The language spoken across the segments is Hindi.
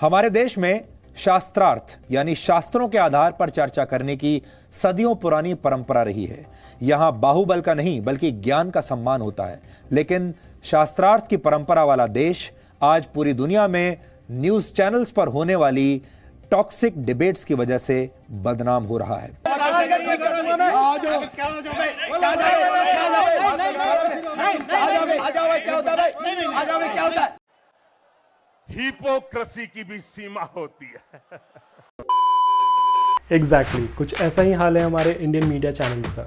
हमारे देश में शास्त्रार्थ यानी शास्त्रों के आधार पर चर्चा करने की सदियों पुरानी परंपरा रही है। यहां बाहुबल का नहीं बल्कि ज्ञान का सम्मान होता है। लेकिन शास्त्रार्थ की परंपरा वाला देश आज पूरी दुनिया में न्यूज चैनल्स पर होने वाली टॉक्सिक डिबेट्स की वजह से बदनाम हो रहा है। हिपोक्रेसी की भी सीमा होती है। एग्जैक्टली कुछ ऐसा ही हाल है हमारे इंडियन मीडिया चैनल्स का।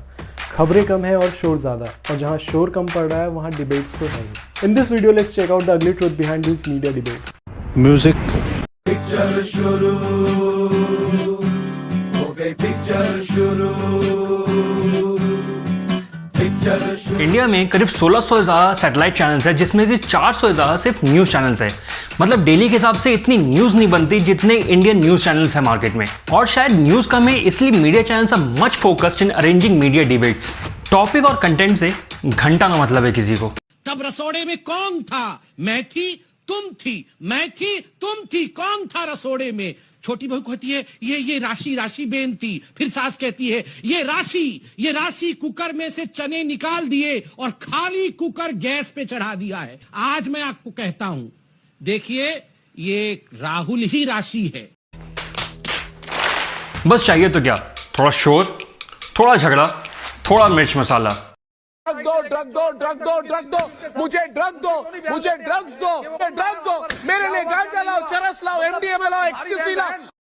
खबरें कम है और शोर ज्यादा, और जहां शोर कम पड़ रहा है वहां डिबेट्स तो है। In this video let's check out the ugly truth behind this media debates. Music picture शुरू हो गई, पिक्चर शुरू, पिक्चर शुरू। इंडिया में करीब 1600 से ज़्यादा सैटेलाइट चैनल्स हैं, जिसमें से 400 से ज़्यादा सिर्फ न्यूज़ चैनल्स हैं। मतलब डेली के हिसाब से इतनी न्यूज़ नहीं बनती जितने इंडियन न्यूज़ चैनल्स हैं मार्केट में। और शायद न्यूज़ कम है, इसलिए media channels are much focused in arranging media debates. Topic और कंटेंट से घंटा ना मतलब है किसी को। तब रसोड़े में कौन था? मैं थी, तुम थी, मैं थी, तुम थी। कौन था रसोड़े में? छोटी बहू कहती है ये राशि राशि बेन थी। फिर सास कहती है ये राशि कुकर में से चने निकाल दिए और खाली कुकर गैस पे चढ़ा दिया है। आज मैं आपको कहता हूं, देखिए ये राहुल ही राशि है। बस चाहिए तो क्या, थोड़ा शोर, थोड़ा झगड़ा, थोड़ा मिर्च मसाला। ड्रग दो, मुझे ड्रग्स दो, मेरे लिए गांजा लाओ, चरस लाओ, एमडीएमए लाओ, एक्सक्यूसी लाओ।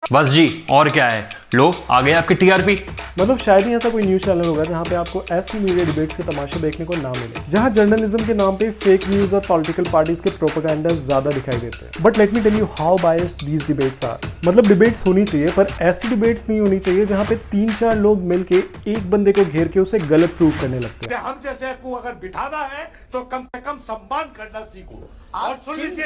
बस जी, और क्या है, लो आ गए आपके टीआरपी। मतलब शायद ही ऐसा कोई न्यूज चैनल होगा जहां पे आपको ऐसी मीडिया डिबेट्स के तमाशे देखने को ना मिले, जहां जर्नलिज्म के नाम पे फेक न्यूज और पॉलिटिकल पार्टीज के प्रोपेगेंडा ज्यादा दिखाई देते हैं। But let me tell you how biased these debates are. मतलब डिबेट्स होनी चाहिए, पर ऐसी डिबेट्स नहीं होनी चाहिए जहां पे 3-4 लोग मिलके एक बंदे को घेर के उसे गलत प्रूव करने लगते हैं। हम जैसे को अगर बिठाना है तो कम से कम सम्मान करना सीखो। और सुन लीजिए,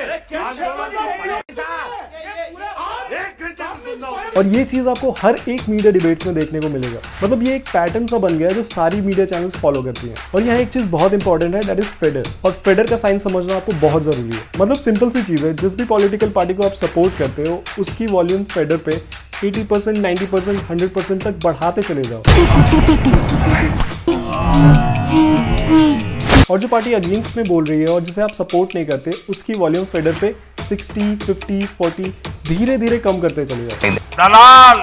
और ये चीज आपको हर एक मीडिया डिबेट्स में देखने को मिलेगा। मतलब ये एक पैटर्न सा बन गया है जो सारी मीडिया चैनल्स फॉलो करती हैं। और यहाँ एक चीज बहुत इंपॉर्टेंट है, दैट इज फेडर। और फेडर का साइन समझना आपको बहुत जरूरी है। मतलब सिंपल सी चीज है, जिस भी पॉलिटिकल पार्टी को आप सपोर्ट करते हो उसकी वॉल्यूम फेडर पे 80%, 90%, 100% तक बढ़ाते चले जाओ। और जो पार्टी अगेंस्ट में बोल रही है और जिसे आप सपोर्ट नहीं करते उसकी वॉल्यूम फेडर पे 60, 50, 40 धीरे धीरे कम करते चले जाओ। दलाल!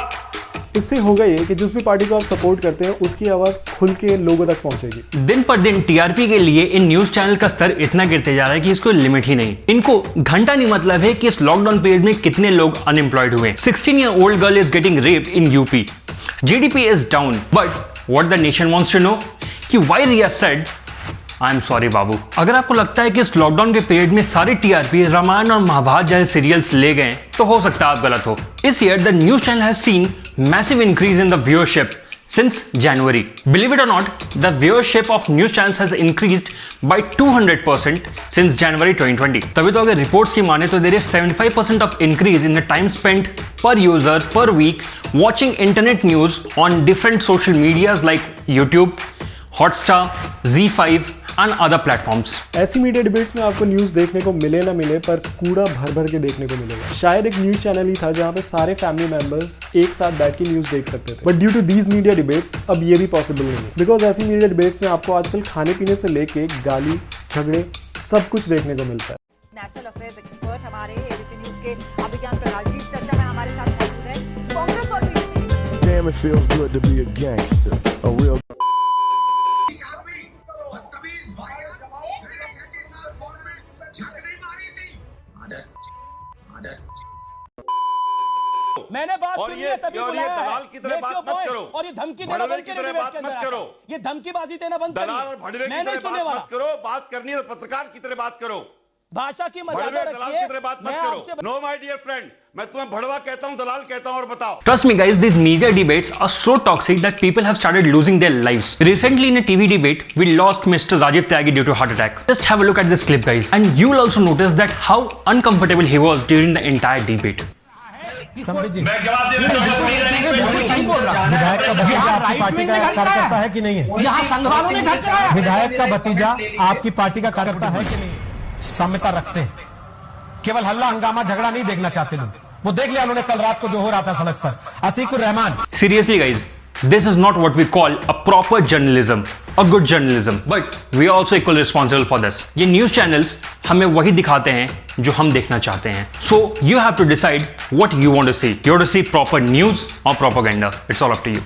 इससे होगा ये कि जिस भी पार्टी को आप सपोर्ट करते हैं उसकी आवाज खुल के लोगों तक पहुंचेगी। दिन पर दिन टीआरपी के लिए इन न्यूज चैनल का स्तर इतना गिरते जा रहा है कि इसको लिमिट ही नहीं। इनको घंटा नहीं मतलब है कि इस लॉकडाउन पीरियड में कितने लोग अनएम्प्लॉयड हुए। 16-year-old girl is getting raped in UP. GDP is down, but what the nation wants to know कि why Riya said I am sorry babu. अगर आपको लगता है कि इस लॉकडाउन के पीरियड में सारे टीआरपी रामायण और महाभारत जैसे सीरियल्स ले गए, तो हो सकता है आप गलत हो। इस year the news channel has seen massive increase in the viewership since January. Believe it or not, the viewership of news channels has increased by 200% since January 2020. तभी तो अगर रिपोर्ट्स की माने तो there is 75% of increase in the time spent per user per week watching internet news on different social medias like YouTube, Hotstar, Z5 and other platforms. ऐसी मीडिया डिबेट्स में आपको न्यूज देखने को मिले ना मिले, पर कूड़ा भर भर के देखने को मिलेगा। शायद एक न्यूज चैनल ही था जहां पे सारे फैमिली मेंबर्स एक साथ बैठ के न्यूज देख सकते थे। But due to these media debates अब ये भी पॉसिबल नहीं है, बिकॉज ऐसी मीडिया डिबेट्स में आपको आजकल खाने पीने से लेके गाली, झगड़े सब कुछ देखने को मिलता है। नेशनल अफेयर्स एक्सपर्ट हमारे एबीपी न्यूज के अभिज्ञान प्रकाश जी इस चर्चा में हमारे साथ मौजूद हैं। कांग्रेस और BJP. Damn, it feels good to be a gangster, a real मैंने बात सुनी है तभी बुलाया है। दलाल की तरह बात मत करो। और ये धमकी देना बंद करो, बात मत करो। ये धमकीबाजी देना बंद करो। मैं नहीं सुनने वाला। करो, बात करनी है पत्रकार की तरह बात करो। भाषा की मर्यादा रखिए। बात मत करो। नो माय डियर फ्रेंड, मैं तुम्हें भड़वा कहता हूं, दलाल कहता हूं। और बताओ। Trust me guys, these media debates are so toxic that people have started losing their lives. Recently in a TV debate, we lost Mr. Rajiv Tyagi due to heart attack. Just have a look at this clip guys, and you will also notice that how uncomfortable he was during the entire debate. मैं जवाब देना विधायक का भतीजा आपकी पार्टी का कार्यकर्ता है कि नहीं है? यहाँ संघ वालों ने घर चलाया। विधायक का भतीजा आपकी पार्टी का कार्यकर्ता है कि नहीं? साम्यता रखते हैं केवल हल्ला हंगामा झगड़ा नहीं देखना चाहते लोग, वो देख लिया उन्होंने कल रात को जो हो रहा था सड़क पर। Atiqur Rahman, Seriously guys, this is not what we call a proper journalism, a good journalism, but we are also equally responsible for this. ये news channels हमें वही दिखाते हैं जो हम देखना चाहते हैं. So you have to decide what you want to see. You want to see proper news or propaganda. It's all up to you.